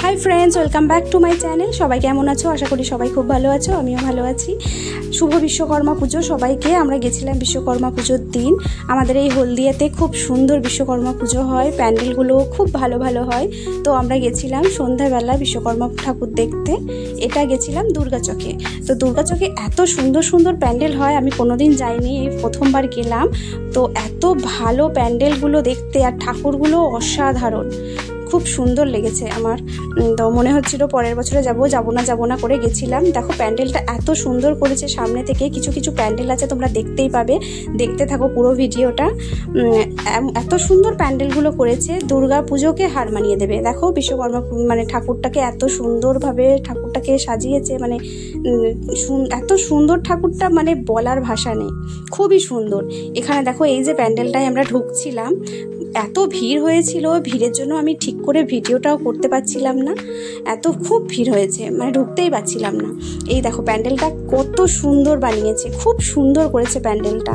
High friends welcome back to my channel सबाई केमन आछो आशा करी सबाई खूब भालो आछो आमिओ भालो आछि। शुभ विश्वकर्मा पुजो सबाइके आमरा गेছিলাম विश्वकर्मा पुजोर दिन आमादेर এই হলদিয়াতে खूब सुंदर विश्वकर्मा पुजो হয় প্যান্ডেলগুলো खूब ভালো ভালো হয়। তো আমরা গেছিলাম সন্ধ্যাবেলা বিশ্বকর্মা ঠাকুর দেখতে। এটা গেছিলাম দুর্গাচকে। তো দুর্গাচকে এত সুন্দর সুন্দর প্যান্ডেল হয় আমি কোনোদিন যাইনি, এই প্রথমবার গেলাম। তো এত ভালো প্যান্ডেলগুলো দেখতে আর ঠাকুরগুলো অসাধারণ, খুব সুন্দর লেগেছে আমার। তো মনে হচ্ছিল পরের বছরে যাব না করে গেছিলাম। দেখো প্যান্ডেলটা এত সুন্দর করেছে, সামনে থেকে কিছু কিছু প্যান্ডেল আছে তোমরা দেখতেই পাবে, দেখতে থাকো পুরো ভিডিওটা। এত সুন্দর প্যান্ডেলগুলো করেছে, দুর্গা পুজোকে হার মানিয়ে দেবে। দেখো বিশ্বকর্মা মানে ঠাকুরটাকে এত সুন্দরভাবে ঠাকুরটাকে সাজিয়েছে, মানে এত সুন্দর ঠাকুরটা, মানে বলার ভাষা নেই, খুবই সুন্দর। এখানে দেখো এই যে প্যান্ডেলটায় আমরা ঢুকছিলাম, এত ভিড় হয়েছিল, ভিড়ের জন্য আমি ঠিক করে ভিডিওটাও করতে পারছিলাম না, এত খুব ভিড় হয়েছে, মানে ঢুকতেই পারছিলাম না। এই দেখো প্যান্ডেলটা কত সুন্দর বানিয়েছে, খুব সুন্দর করেছে প্যান্ডেলটা।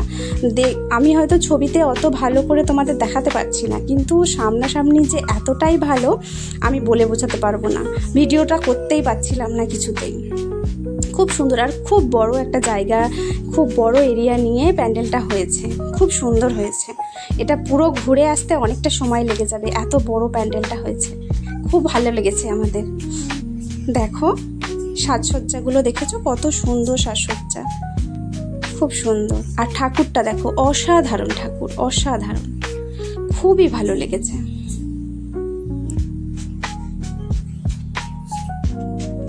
আমি হয়তো ছবিতে অত ভালো করে তোমাদের দেখাতে পারছি না, কিন্তু সামনাসামনি যে এতটাই ভালো আমি বলে বোঝাতে পারবো না, ভিডিওটা করতেই পারছিলাম না কিছুতেই। খুব সুন্দর আর খুব বড় একটা জায়গা, খুব বড় এরিয়া নিয়ে প্যান্ডেলটা হয়েছে, খুব সুন্দর হয়েছে। এটা পুরো ঘুরে আসতে অনেকটা সময় লেগে যাবে, এত বড় প্যান্ডেলটা হয়েছে, খুব ভালো লেগেছে আমাদের। দেখো সাজসজ্জাগুলো দেখেছো, কত সুন্দর সাজসজ্জা, খুব সুন্দর। আর ঠাকুরটা দেখো, অসাধারণ ঠাকুর, অসাধারণ, খুবই ভালো লেগেছে।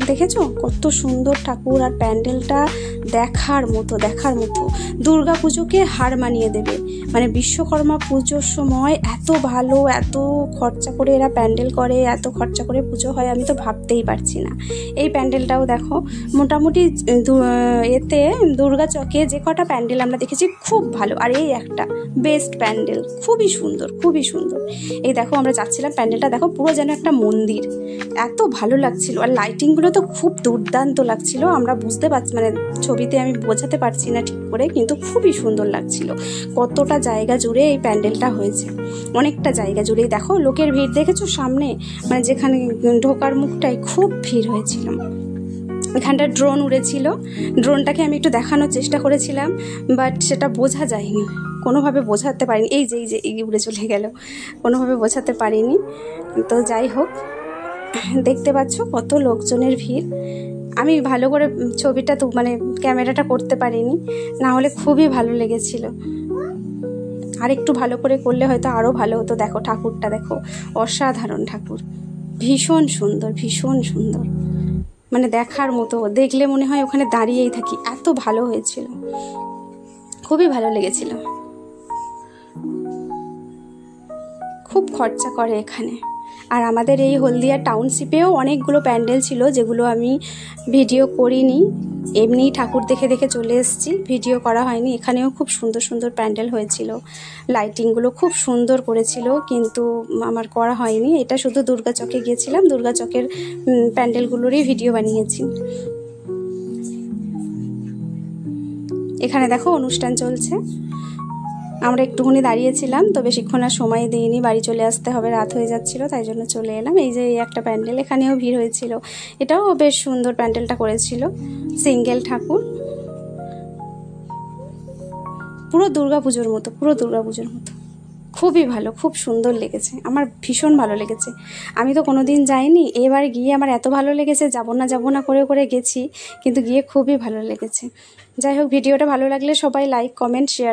দেখেছো কত সুন্দর ঠাকুর, আর প্যান্ডেলটা দেখার মতো, দেখার মতো। দুর্গা পুজোকে হার মানিয়ে দেবে, মানে বিশ্বকর্মা পুজোর সময় এত ভালো, এত খরচা করে এরা প্যান্ডেল করে, এত খরচা করে পুজো হয়, আমি তো ভাবতেই পারছি না। এই প্যান্ডেলটাও দেখো, মোটামুটি এতে দুর্গা চকে যে কটা প্যান্ডেল আমরা দেখেছি খুব ভালো, আর এই একটা বেস্ট প্যান্ডেল, খুবই সুন্দর, খুবই সুন্দর। এই দেখো আমরা যাচ্ছিলাম, প্যান্ডেলটা দেখো পুরো যেন একটা মন্দির, এত ভালো লাগছিল। আর লাইটিংগুলো তো খুব দুর্দান্ত লাগছিল, আমরা বুঝতে পারছি, মানে ছবিতে আমি বোঝাতে পারছি না ঠিক করে, কিন্তু খুবই সুন্দর লাগছিল। কতটা জায়গা জুড়ে এই প্যান্ডেলটা হয়েছে, অনেকটা জায়গা জুড়েই দেখো লোকের ভিড় দেখেছো সামনে, মানে যেখানে ঢোকার মুখটায় খুব ভিড় হয়েছিল। এখানটা ড্রোন উড়েছিল, ড্রোনটাকে আমি একটু দেখানোর চেষ্টা করেছিলাম, বাট সেটা বোঝা যায়নি, কোনোভাবে বোঝাতে পারিনি। এই যে উড়ে চলে গেল, কোনোভাবে বোঝাতে পারিনি। তো যাই হোক, দেখতে পাচ্ছ কত লোকজনের ভিড়। আমি ভালো করে ছবিটা মানে ক্যামেরাটা করতে পারিনি, না হলে খুবই ভালো লেগেছিল। আর একটু ভালো করে করলে হয়তো আরও ভালো হতো। দেখো ঠাকুরটা দেখো, অসাধারণ ঠাকুর, ভীষণ সুন্দর, ভীষণ সুন্দর, মানে দেখার মতো, দেখলে মনে হয় ওখানে দাঁড়িয়েই থাকি, এত ভালো হয়েছিল, খুবই ভালো লেগেছিল। খুব খরচা করে এখানে। আর আমাদের এই হলদিয়া টাউনশিপেও অনেকগুলো প্যান্ডেল ছিল, যেগুলো আমি ভিডিও করিনি, এমনিই ঠাকুর দেখে দেখে চলে এসেছি, ভিডিও করা হয়নি। এখানেও খুব সুন্দর সুন্দর প্যান্ডেল হয়েছিল, লাইটিংগুলো খুব সুন্দর করেছিল, কিন্তু আমার করা হয়নি। এটা শুধু দুর্গাচকে গিয়েছিলাম, দুর্গাচকের প্যান্ডেলগুলোরই ভিডিও বানিয়েছি। এখানে দেখো অনুষ্ঠান চলছে, আমরা একটুখানি দাঁড়িয়েছিলাম, তো বেশিক্ষণ আর সময় দিইনি, বাড়ি চলে আসতে হবে, রাত হয়ে যাচ্ছিল, তাই জন্য চলে এলাম। এই যে এই একটা প্যান্ডেল, এখানেও ভিড় হয়েছিল, এটাও বেশ সুন্দর প্যান্ডেলটা করেছিল, সিঙ্গেল ঠাকুর, পুরো দুর্গাপুজোর মতো, পুরো দুর্গাপুজোর মতো, খুবই ভালো, খুব সুন্দর লেগেছে, আমার ভীষণ ভালো লেগেছে। আমি তো কোনোদিন যাইনি, এবার গিয়ে আমার এত ভালো লেগেছে, যাব না করে গেছি, কিন্তু গিয়ে খুবই ভালো লেগেছে। যাই হোক, ভিডিওটা ভালো লাগলে সবাই লাইক, কমেন্ট, শেয়ার